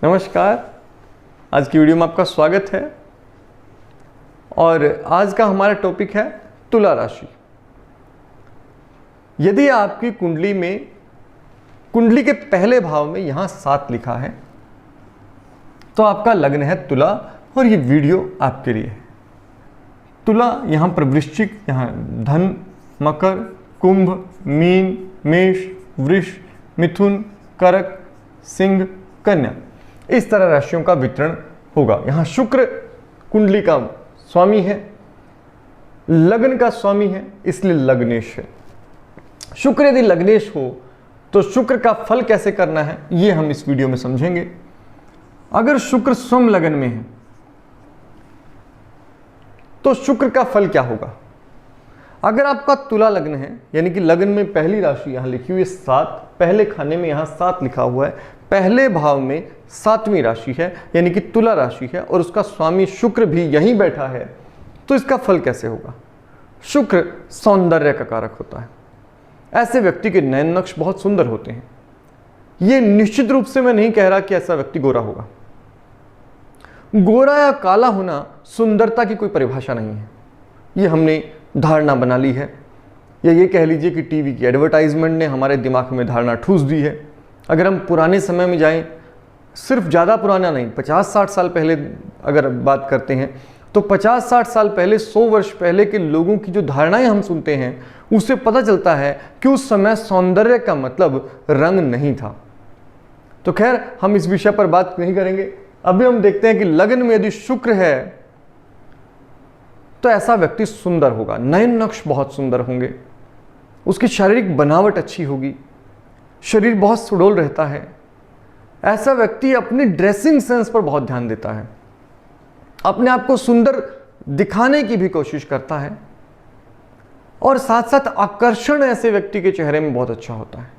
नमस्कार। आज की वीडियो में आपका स्वागत है और आज का हमारा टॉपिक है तुला राशि। यदि आपकी कुंडली के पहले भाव में यहां 7 लिखा है तो आपका लग्न है तुला और ये वीडियो आपके लिए है। तुला यहां पर वृश्चिक, यहां धन, मकर, कुंभ, मीन, मेष, वृष, मिथुन, कर्क, सिंह, कन्या, इस तरह राशियों का वितरण होगा। यहां शुक्र कुंडली का स्वामी है, लग्न का स्वामी है, इसलिए लग्नेश है। शुक्र यदि लग्नेश हो तो शुक्र का फल कैसे करना है ये हम इस वीडियो में समझेंगे। अगर शुक्र स्वयं लग्न में है तो शुक्र का फल क्या होगा। अगर आपका तुला लग्न है, यानी कि लग्न में पहली राशि यहां लिखी हुई है 7, पहले खाने में यहां 7 लिखा हुआ है, पहले भाव में 7वीं राशि है यानी कि तुला राशि है और उसका स्वामी शुक्र भी यहीं बैठा है, तो इसका फल कैसे होगा। शुक्र सौंदर्य का कारक होता है। ऐसे व्यक्ति के नयन नक्श बहुत सुंदर होते हैं। ये निश्चित रूप से मैं नहीं कह रहा कि ऐसा व्यक्ति गोरा होगा। गोरा या काला होना सुंदरता की कोई परिभाषा नहीं है, ये हमने धारणा बना ली है, या ये कह लीजिए कि टीवी की एडवर्टाइजमेंट ने हमारे दिमाग में धारणा ठूस दी है। अगर हम पुराने समय में जाएं, सिर्फ ज़्यादा पुराना नहीं, 50-60 साल पहले अगर बात करते हैं तो 50-60 साल पहले, 100 वर्ष पहले के लोगों की जो धारणाएं हम सुनते हैं उससे पता चलता है कि उस समय सौंदर्य का मतलब रंग नहीं था। तो खैर हम इस विषय पर बात नहीं करेंगे। अभी हम देखते हैं कि लग्न में यदि शुक्र है तो ऐसा व्यक्ति सुंदर होगा, नयन नक्श बहुत सुंदर होंगे, उसकी शारीरिक बनावट अच्छी होगी, शरीर बहुत सुडौल रहता है। ऐसा व्यक्ति अपनी ड्रेसिंग सेंस पर बहुत ध्यान देता है, अपने आप को सुंदर दिखाने की भी कोशिश करता है और साथ साथ आकर्षण ऐसे व्यक्ति के चेहरे में बहुत अच्छा होता है।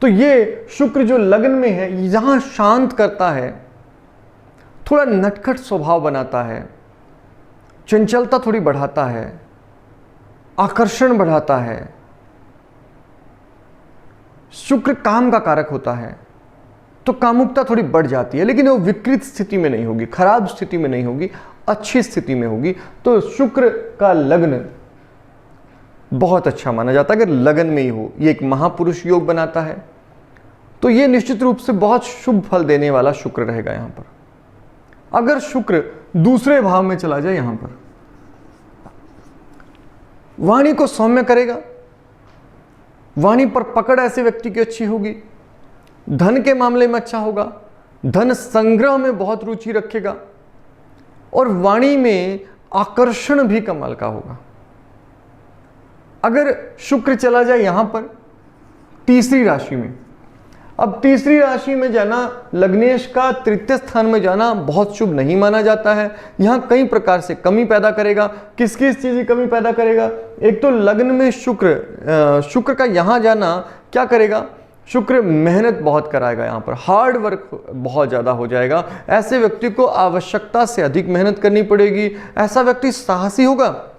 तो ये शुक्र जो लग्न में है यहां शांत करता है, थोड़ा नटखट स्वभाव बनाता है, चंचलता थोड़ी बढ़ाता है, आकर्षण बढ़ाता है। शुक्र काम का कारक होता है तो कामुकता थोड़ी बढ़ जाती है, लेकिन वो विकृत स्थिति में नहीं होगी, खराब स्थिति में नहीं होगी, अच्छी स्थिति में होगी। तो शुक्र का लग्न बहुत अच्छा माना जाता है अगर लग्न में ही हो। ये एक महापुरुष योग बनाता है, तो ये निश्चित रूप से बहुत शुभ फल देने वाला शुक्र रहेगा। यहां पर अगर शुक्र दूसरे भाव में चला जाए, यहां पर वाणी को सौम्य करेगा, वाणी पर पकड़ ऐसे व्यक्ति की अच्छी होगी, धन के मामले में अच्छा होगा, धन संग्रह में बहुत रुचि रखेगा और वाणी में आकर्षण भी कमाल का होगा। अगर शुक्र चला जाए यहां पर तीसरी राशि में, अब तीसरी राशि में जाना, लग्नेश का तृतीय स्थान में जाना बहुत शुभ नहीं माना जाता है। यहां कई प्रकार से कमी पैदा करेगा। किस किस चीज की कमी पैदा करेगा। एक तो लग्न में शुक्र का यहां जाना क्या करेगा, शुक्र मेहनत बहुत कराएगा, यहां पर हार्ड वर्क बहुत ज्यादा हो जाएगा। ऐसे व्यक्ति को आवश्यकता से अधिक मेहनत करनी पड़ेगी। ऐसा व्यक्ति साहसी होगा,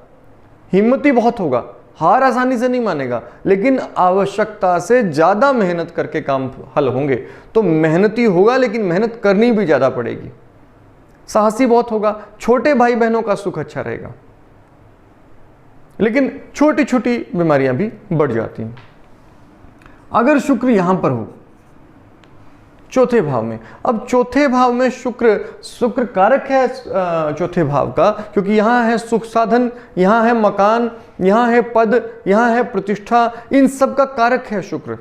हिम्मती बहुत होगा, हार आसानी से नहीं मानेगा, लेकिन आवश्यकता से ज्यादा मेहनत करके काम हल होंगे। तो मेहनती होगा लेकिन मेहनत करनी भी ज्यादा पड़ेगी। साहसी बहुत होगा, छोटे भाई बहनों का सुख अच्छा रहेगा, लेकिन छोटी छोटी बीमारियां भी बढ़ जाती हैं। अगर शुक्र यहां पर हो चौथे भाव में, अब चौथे भाव में शुक्र कारक है चौथे भाव का, क्योंकि यहां है सुख साधन, यहां है मकान, यहां है पद, यहां है प्रतिष्ठा, इन सब का कारक है शुक्र।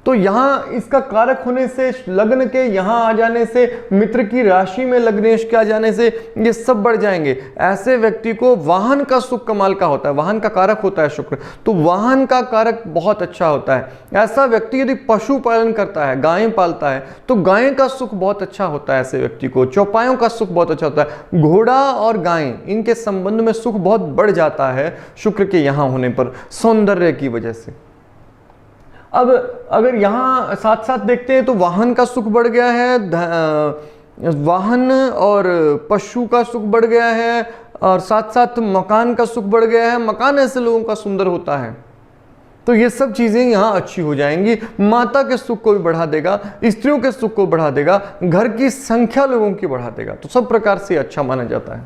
तो यहां इसका कारक होने से, लग्न के यहां आ जाने से, मित्र की राशि में लग्नेश के आ जाने से ये सब बढ़ जाएंगे। ऐसे व्यक्ति को वाहन का सुख कमाल का होता है, वाहन का कारक होता है शुक्र, तो वाहन का कारक बहुत अच्छा होता है। ऐसा व्यक्ति यदि पशु पालन करता है, गायें पालता है, तो गायें का सुख बहुत अच्छा होता है ऐसे व्यक्ति को। चौपायों का सुख बहुत अच्छा होता है। घोड़ा और गायें, इनके संबंध में सुख बहुत बढ़ जाता है शुक्र के यहां होने पर, सौंदर्य की वजह से। अब अगर यहां साथ साथ देखते हैं तो वाहन का सुख बढ़ गया है, वाहन और पशु का सुख बढ़ गया है, और साथ साथ मकान का सुख बढ़ गया है। मकान ऐसे लोगों का सुंदर होता है तो ये सब चीज़ें यहाँ अच्छी हो जाएंगी। माता के सुख को भी बढ़ा देगा, स्त्रियों के सुख को बढ़ा देगा, घर की संख्या लोगों की बढ़ा देगा, तो सब प्रकार से अच्छा माना जाता है।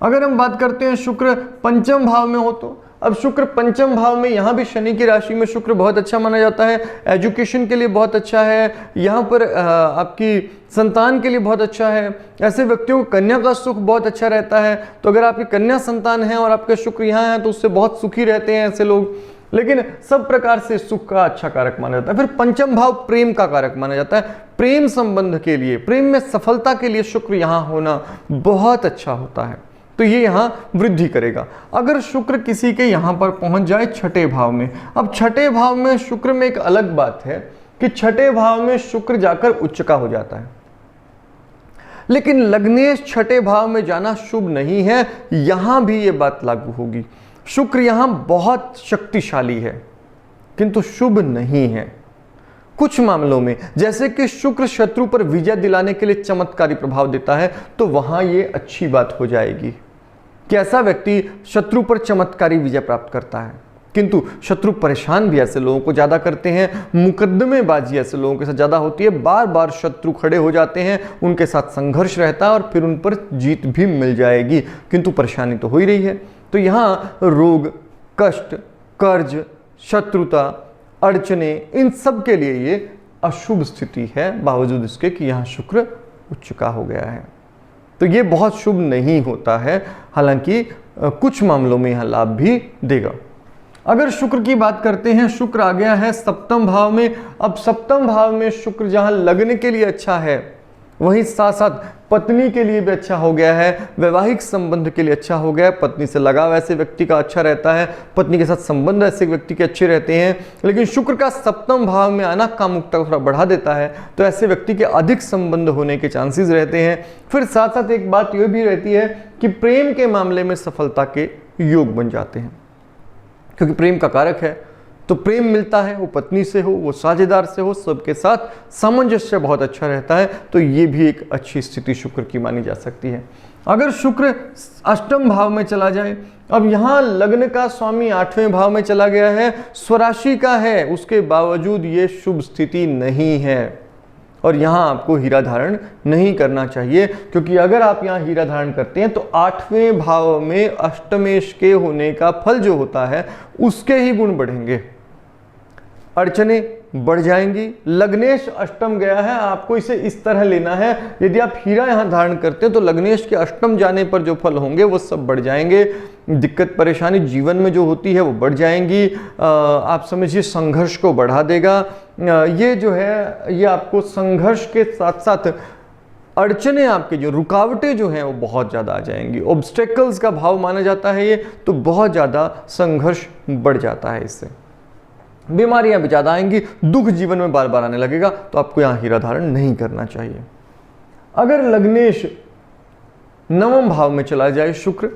अगर हम बात करते हैं शुक्र पंचम भाव में हो तो, अब शुक्र पंचम भाव में, यहाँ भी शनि की राशि में शुक्र बहुत अच्छा माना जाता है। एजुकेशन के लिए बहुत अच्छा है, यहाँ पर आपकी संतान के लिए बहुत अच्छा है। ऐसे व्यक्तियों को कन्या का सुख बहुत अच्छा रहता है, तो अगर आपकी कन्या संतान है और आपके शुक्र यहाँ है तो उससे बहुत सुखी रहते हैं ऐसे लोग। लेकिन सब प्रकार से सुख का अच्छा कारक माना जाता है। फिर पंचम भाव प्रेम का कारक माना जाता है। प्रेम संबंध के लिए, प्रेम में सफलता के लिए शुक्र यहाँ होना बहुत अच्छा होता है, तो ये यहाँ वृद्धि करेगा। अगर शुक्र किसी के यहाँ पर पहुंच जाए छठे भाव में, अब छठे भाव में शुक्र में एक अलग बात है कि छठे भाव में शुक्र जाकर उच्च का हो जाता है, लेकिन लग्नेश छठे भाव में जाना शुभ नहीं है। यहां भी ये बात लागू होगी। शुक्र यहां बहुत शक्तिशाली है किंतु शुभ नहीं है कुछ मामलों में, जैसे कि शुक्र शत्रु पर विजय दिलाने के लिए चमत्कारी प्रभाव देता है, तो वहां ये अच्छी बात हो जाएगी कि ऐसा व्यक्ति शत्रु पर चमत्कारी विजय प्राप्त करता है। किंतु शत्रु परेशान भी ऐसे लोगों को ज्यादा करते हैं, मुकदमेबाजी ऐसे लोगों के साथ ज्यादा होती है, बार बार शत्रु खड़े हो जाते हैं, उनके साथ संघर्ष रहता है और फिर उन पर जीत भी मिल जाएगी, किंतु परेशानी तो हो ही रही है। तो यहाँ रोग, कष्ट, कर्ज, शत्रुता, अड़चने, इन सब के लिए ये अशुभ स्थिति है, बावजूद इसके कि यहाँ शुक्र उच्च का हो गया है। तो ये बहुत शुभ नहीं होता है, हालांकि कुछ मामलों में यह लाभ भी देगा। अगर शुक्र की बात करते हैं, शुक्र आ गया है सप्तम भाव में। अब सप्तम भाव में शुक्र जहां लगने के लिए अच्छा है, वहीं साथ साथ पत्नी के लिए भी अच्छा हो गया है, वैवाहिक संबंध के लिए अच्छा हो गया है। पत्नी से लगाव ऐसे व्यक्ति का अच्छा रहता है, पत्नी के साथ संबंध ऐसे व्यक्ति के अच्छे रहते हैं। लेकिन शुक्र का सप्तम भाव में आना कामुकता को थोड़ा बढ़ा देता है, तो ऐसे व्यक्ति के अधिक संबंध होने के चांसेस रहते हैं। फिर साथ साथ एक बात यह भी रहती है कि प्रेम के मामले में सफलता के योग बन जाते हैं, क्योंकि प्रेम का कारक है, तो प्रेम मिलता है, वो पत्नी से हो, वो साझेदार से हो, सबके साथ सामंजस्य बहुत अच्छा रहता है। तो ये भी एक अच्छी स्थिति शुक्र की मानी जा सकती है। अगर शुक्र अष्टम भाव में चला जाए, अब यहाँ लग्न का स्वामी 8वें भाव में चला गया है, स्वराशि का है, उसके बावजूद ये शुभ स्थिति नहीं है और यहाँ आपको हीरा धारण नहीं करना चाहिए, क्योंकि अगर आप यहाँ हीरा धारण करते हैं तो 8वें भाव में अष्टमेश के होने का फल जो होता है उसके ही गुण बढ़ेंगे, अड़चने बढ़ जाएंगी। लग्नेश अष्टम गया है, आपको इसे इस तरह लेना है, यदि आप हीरा यहाँ धारण करते हैं तो लग्नेश के अष्टम जाने पर जो फल होंगे वो सब बढ़ जाएंगे, दिक्कत परेशानी जीवन में जो होती है वो बढ़ जाएंगी। आप समझिए संघर्ष को बढ़ा देगा। ये जो है ये आपको संघर्ष के साथ साथ अड़चने, आपके जो रुकावटें जो हैं वो बहुत ज़्यादा आ जाएंगी। ऑब्स्टेकल्स का भाव माना जाता है ये, तो बहुत ज़्यादा संघर्ष बढ़ जाता है इससे, बीमारियां भी ज़्यादा आएंगी, दुख जीवन में बार बार आने लगेगा, तो आपको यहाँ हीरा धारण नहीं करना चाहिए। अगर लग्नेश नवम भाव में चला जाए शुक्र,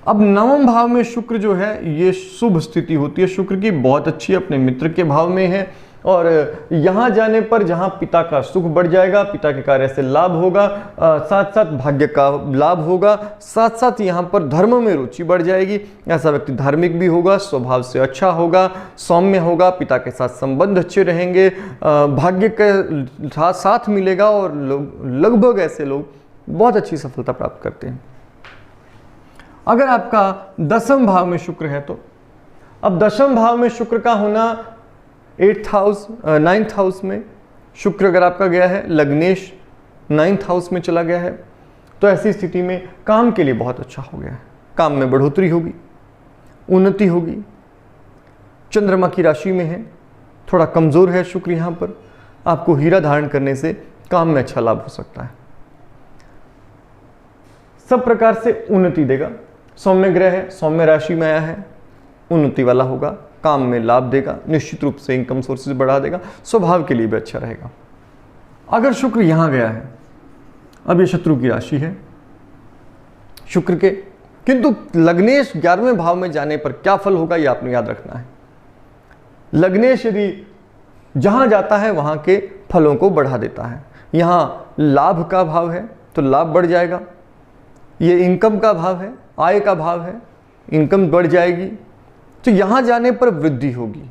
अब नवम भाव में शुक्र जो है ये शुभ स्थिति होती है शुक्र की, बहुत अच्छी, अपने मित्र के भाव में है, और यहाँ जाने पर जहाँ पिता का सुख बढ़ जाएगा, पिता के कार्य से लाभ होगा, साथ साथ भाग्य का लाभ होगा, साथ साथ यहाँ पर धर्म में रुचि बढ़ जाएगी। ऐसा व्यक्ति धार्मिक भी होगा, स्वभाव से अच्छा होगा, सौम्य होगा, पिता के साथ संबंध अच्छे रहेंगे, भाग्य के साथ मिलेगा, और लगभग ऐसे लोग बहुत अच्छी सफलता प्राप्त करते हैं। अगर आपका दसम भाव में शुक्र है तो, अब दसम भाव में शुक्र का होना 8th हाउस 9th हाउस में शुक्र अगर आपका गया है, लग्नेश 9th हाउस में चला गया है, तो ऐसी स्थिति में काम के लिए बहुत अच्छा हो गया है। काम में बढ़ोतरी होगी, उन्नति होगी। चंद्रमा की राशि में है, थोड़ा कमजोर है शुक्र यहाँ पर, आपको हीरा धारण करने से काम में अच्छा लाभ हो सकता है, सब प्रकार से उन्नति देगा। सौम्य ग्रह है, सौम्य राशि में आया है, उन्नति वाला होगा, काम में लाभ देगा, निश्चित रूप से इनकम सोर्सेज बढ़ा देगा, स्वभाव के लिए भी अच्छा रहेगा। अगर शुक्र यहां गया है, अब ये शत्रु की राशि है शुक्र के, किंतु लग्नेश 11वें भाव में जाने पर क्या फल होगा ये आपने याद रखना है। लग्नेश यदि जहां जाता है वहां के फलों को बढ़ा देता है। यहां लाभ का भाव है तो लाभ बढ़ जाएगा, ये इनकम का भाव है, आय का भाव है, इनकम बढ़ जाएगी, तो यहां जाने पर वृद्धि होगी,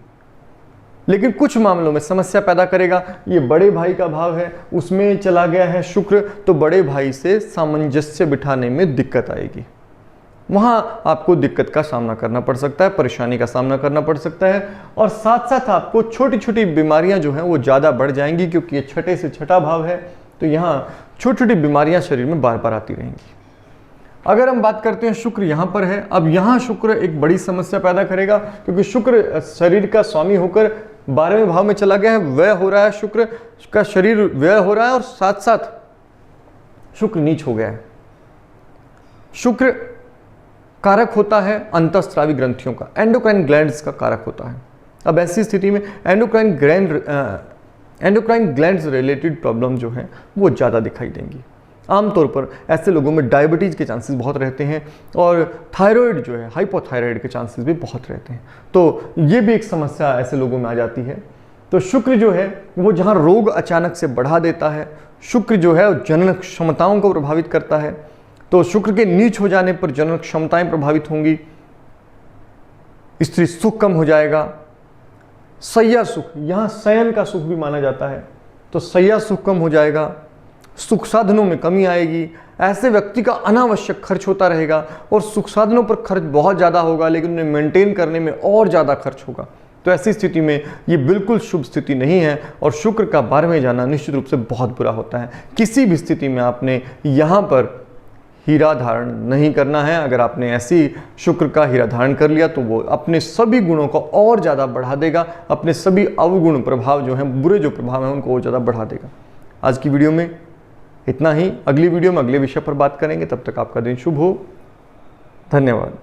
लेकिन कुछ मामलों में समस्या पैदा करेगा। ये बड़े भाई का भाव है, उसमें चला गया है शुक्र, तो बड़े भाई से सामंजस्य बिठाने में दिक्कत आएगी, वहां आपको दिक्कत का सामना करना पड़ सकता है, परेशानी का सामना करना पड़ सकता है। और साथ साथ आपको छोटी छोटी बीमारियां जो हैं वो ज़्यादा बढ़ जाएंगी, क्योंकि ये छठे से छठा भाव है, तो यहाँ छोटी छोटी बीमारियां शरीर में बार बार आती रहेंगी। अगर हम बात करते हैं शुक्र यहाँ पर है, अब यहाँ शुक्र एक बड़ी समस्या पैदा करेगा, क्योंकि शुक्र शरीर का स्वामी होकर 12वें भाव में चला गया है, व्यय हो रहा है, शुक्र का शरीर व्यय हो रहा है, और साथ साथ शुक्र नीच हो गया है। शुक्र कारक होता है अंतःस्रावी ग्रंथियों का, एंडोक्राइन ग्लैंड्स का कारक होता है। अब ऐसी स्थिति में एंडोक्राइन ग्लैंड्स रिलेटेड प्रॉब्लम जो है वो ज़्यादा दिखाई देंगी। आमतौर पर ऐसे लोगों में डायबिटीज़ के चांसेस बहुत रहते हैं, और थायराइड जो है, हाइपोथायराइड के चांसेस भी बहुत रहते हैं, तो ये भी एक समस्या ऐसे लोगों में आ जाती है। तो शुक्र जो है वो जहाँ रोग अचानक से बढ़ा देता है, शुक्र जो है जनन क्षमताओं को प्रभावित करता है, तो शुक्र के नीच हो जाने पर जनन क्षमताएं प्रभावित होंगी, स्त्री सुख कम हो जाएगा, सैया सुख, यहाँ शयन का सुख भी माना जाता है, तो सैया सुख कम हो जाएगा, सुख साधनों में कमी आएगी, ऐसे व्यक्ति का अनावश्यक खर्च होता रहेगा, और सुख साधनों पर खर्च बहुत ज़्यादा होगा, लेकिन उन्हें मेंटेन करने में और ज़्यादा खर्च होगा। तो ऐसी स्थिति में ये बिल्कुल शुभ स्थिति नहीं है, और शुक्र का 12वें जाना निश्चित रूप से बहुत बुरा होता है। किसी भी स्थिति में आपने यहाँ पर हीरा धारण नहीं करना है। अगर आपने ऐसी शुक्र का हीरा धारण कर लिया तो वो अपने सभी गुणों को और ज़्यादा बढ़ा देगा, अपने सभी अवगुण प्रभाव जो हैं, बुरे जो प्रभाव हैं, उनको और ज़्यादा बढ़ा देगा। आज की वीडियो में इतना ही। अगली वीडियो में अगले विषय पर बात करेंगे। तब तक आपका दिन शुभ हो। धन्यवाद।